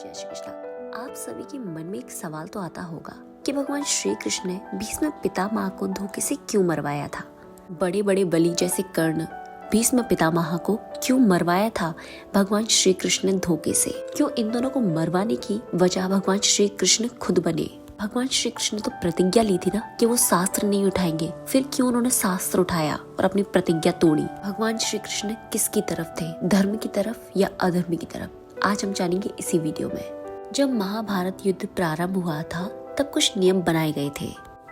जय श्री कृष्ण। आप सभी के मन में एक सवाल तो आता होगा कि भगवान श्री कृष्ण ने भीष्म पितामह को धोखे से क्यों मरवाया था। बड़े बड़े बलि जैसे कर्ण भीष्म पितामह को क्यों मरवाया था भगवान श्री कृष्ण ने धोखे से। क्यों इन दोनों को मरवाने की वजह भगवान श्री कृष्ण खुद बने। भगवान श्री कृष्ण ने तो प्रतिज्ञा ली थी ना कि वो शास्त्र नहीं उठाएंगे, फिर क्यों उन्होंने शास्त्र उठाया और अपनी प्रतिज्ञा तोड़ी। भगवान श्री कृष्ण किसकी तरफ थे, धर्म की तरफ या अधर्म की तरफ, आज हम जानेंगे इसी वीडियो में। जब महाभारत युद्ध प्रारंभ हुआ था तब कुछ नियम बनाए गए थे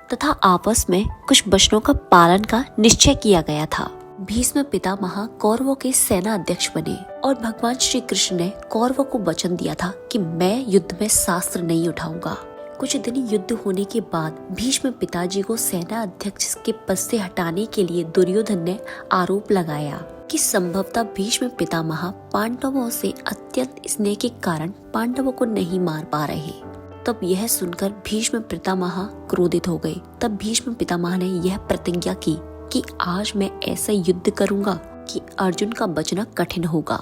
तथा आपस में कुछ वचनों का पालन का निश्चय किया गया था। भीष्म पितामह कौरवों के सेना अध्यक्ष बने और भगवान श्री कृष्ण ने कौरवों को वचन दिया था कि मैं युद्ध में शास्त्र नहीं उठाऊंगा। कुछ दिन युद्ध होने के बाद भीष्म पिताजी को सेना अध्यक्ष के पद से हटाने के लिए दुर्योधन ने आरोप लगाया कि संभवतः भीष्म पितामह पांडवों से अत्यंत स्नेह के कारण पांडवों को नहीं मार पा रहे। तब यह सुनकर भीष्म पितामह क्रोधित हो गए। तब भीष्म पितामह ने यह प्रतिज्ञा की कि आज मैं ऐसा युद्ध करूंगा कि अर्जुन का बचना कठिन होगा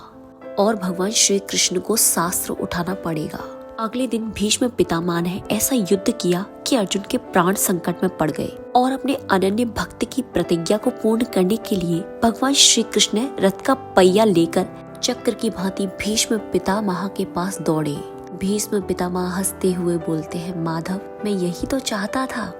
और भगवान श्री कृष्ण को शास्त्र उठाना पड़ेगा। अगले दिन भीष्म पितामह ने ऐसा युद्ध किया कि अर्जुन के प्राण संकट में पड़ गए और अपने अनन्य भक्त की प्रतिज्ञा को पूर्ण करने के लिए भगवान श्री कृष्ण ने रथ का पहिया लेकर चक्र की भांति भीष्म पितामह के पास दौड़े। भीष्म पितामह हंसते हुए बोलते हैं, माधव, मैं यही तो चाहता था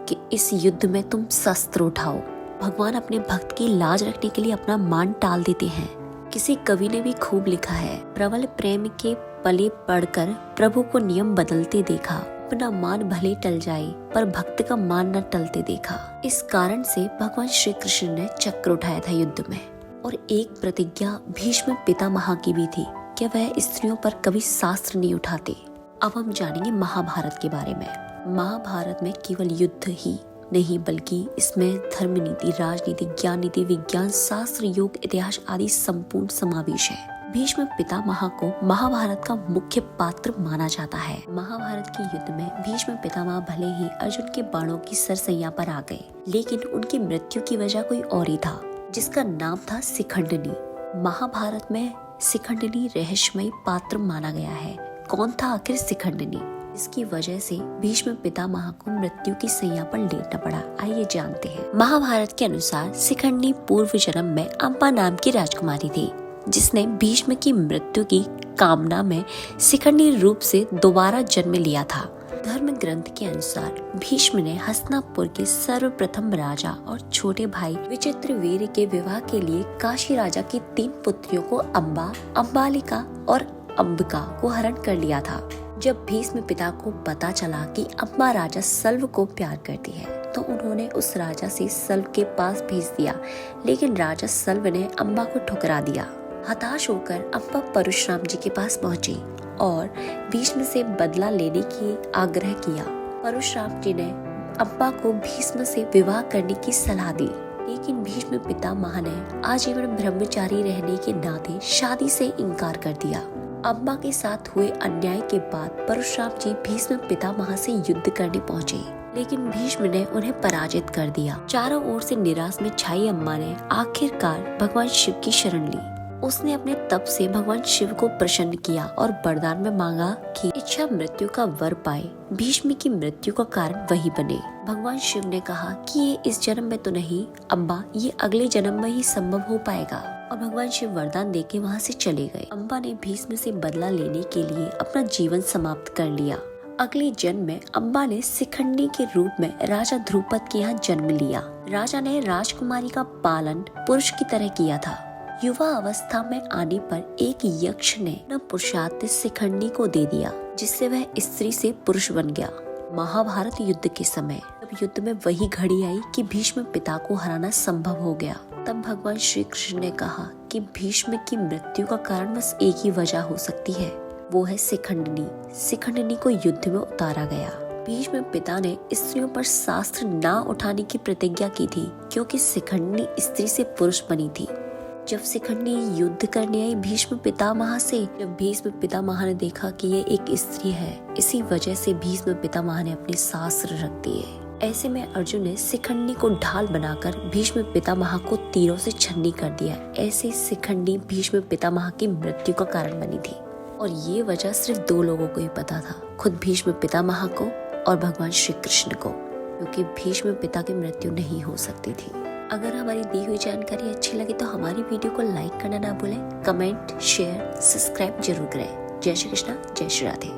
कि इस युद्ध में तुम शस्त्र उठाओ। भगवान अपने भक्त की लाज रखने के लिए अपना मान टाल देते हैं। किसी कवि ने भी खूब लिखा है, प्रबल प्रेम के पले पढ़कर प्रभु को नियम बदलते देखा, अपना मान भले टल जाए पर भक्त का मान न टलते देखा। इस कारण से भगवान श्री कृष्ण ने चक्र उठाया था युद्ध में। और एक प्रतिज्ञा भीष्म पितामह की भी थी कि वह स्त्रियों पर कभी शास्त्र नहीं उठाते। अब हम जानेंगे महाभारत के बारे में। महाभारत में केवल युद्ध ही नहीं बल्कि इसमें धर्म नीति, राजनीति, ज्ञान नीति, विज्ञान, शास्त्र, योग, इतिहास आदि संपूर्ण समावेश है। भीष्म पितामह को महाभारत का मुख्य पात्र माना जाता है। महाभारत के युद्ध में भीष्म पितामह भले ही अर्जुन के बाणों की सरसैया पर आ गए, लेकिन उनकी मृत्यु की वजह कोई और ही था, जिसका नाम था शिखंडिनी। महाभारत में शिखंडिनी रहस्यमयी पात्र माना गया है। कौन था आखिर शिखंडिनी? इसकी वजह से भीष्म पितामह को मृत्यु की सैया पर लेटना पड़ा। आइए जानते हैं। महाभारत के अनुसार शिखंडिनी पूर्व जन्म में अम्बा नाम की राजकुमारी थी, जिसने भीष्म की मृत्यु की कामना में शिखंडी रूप से दोबारा जन्म लिया था। धर्म ग्रंथ के अनुसार भीष्म ने हस्तिनापुर के सर्वप्रथम राजा और छोटे भाई विचित्रवीर्य के विवाह के लिए काशी राजा की 3 पुत्रियों को अम्बा, अम्बालिका और अंबिका को हरण कर लिया था। जब भीष्म पिता को पता चला कि अम्बा राजा सल्व को प्यार करती है, तो उन्होंने उस राजा से सल्व के पास भेज दिया, लेकिन राजा सल्व ने अम्बा को ठुकरा दिया। हताश होकर अम्बा परशुराम जी के पास पहुंची और भीष्म से बदला लेने की आग्रह किया। परशुराम जी ने अम्बा को भीष्म से विवाह करने की सलाह दी, लेकिन भीष्म पितामह ने आजीवन ब्रह्मचारी रहने के नाते शादी से इनकार कर दिया। अम्बा के साथ हुए अन्याय के बाद परशुराम जी भीष्म पितामह से युद्ध करने पहुंचे, लेकिन भीष्म ने उन्हें पराजित कर दिया। चारों ओर से निराश में छाई अम्बा ने आखिरकार भगवान शिव की शरण ली। उसने अपने तप से भगवान शिव को प्रसन्न किया और वरदान में मांगा कि इच्छा मृत्यु का वर पाए। भीष्म की मृत्यु का कारण वही बने। भगवान शिव ने कहा कि ये इस जन्म में तो नहीं अम्बा, ये अगले जन्म में ही संभव हो पाएगा। और भगवान शिव वरदान देके वहाँ से चले गए। अम्बा ने भीष्म से बदला लेने के लिए अपना जीवन समाप्त कर लिया। अगले जन्म में अम्बा ने शिखंडी के रूप में राजा ध्रुपद के यहाँ जन्म लिया। राजा ने राजकुमारी का पालन पुरुष की तरह किया था। युवा अवस्था में आने पर एक यक्ष ने न पुरुषार्थ शिखंडी को दे दिया, जिससे वह स्त्री से पुरुष बन गया। महाभारत युद्ध के समय जब युद्ध में वही घड़ी आई कि भीष्म पिता को हराना संभव हो गया, तब भगवान श्री कृष्ण ने कहा कि भीष्म की मृत्यु का कारण बस एक ही वजह हो सकती है, वो है शिखंडिनी। शिखंडिनी को युद्ध में उतारा गया। भीष्म पिता ने स्त्रियों पर शास्त्र न उठाने की प्रतिज्ञा की थी, क्योंकि शिखंडिनी स्त्री से पुरुष बनी थी। जब शिखंडिनी युद्ध करने आई भीष्म पितामह से, जब भीष्म पितामह ने देखा कि ये एक स्त्री है, इसी वजह से भीष्म पितामह ने अपने शास्त्र रख दिए। ऐसे में अर्जुन ने शिखंडी को ढाल बनाकर भीष्म पितामह को तीरों से छन्नी कर दिया। ऐसे शिखंडी भीष्म पितामह की मृत्यु का कारण बनी थी। और ये वजह सिर्फ 2 लोगों को ही पता था, खुद भीष्म पितामह को और भगवान श्री कृष्ण को, क्योंकि भीष्म पिता की मृत्यु नहीं हो सकती थी। अगर हमारी दी हुई जानकारी अच्छी लगी तो हमारी वीडियो को लाइक करना ना भूलें, कमेंट, शेयर, सब्सक्राइब जरूर करें। जय श्री कृष्णा, जय श्री राधे।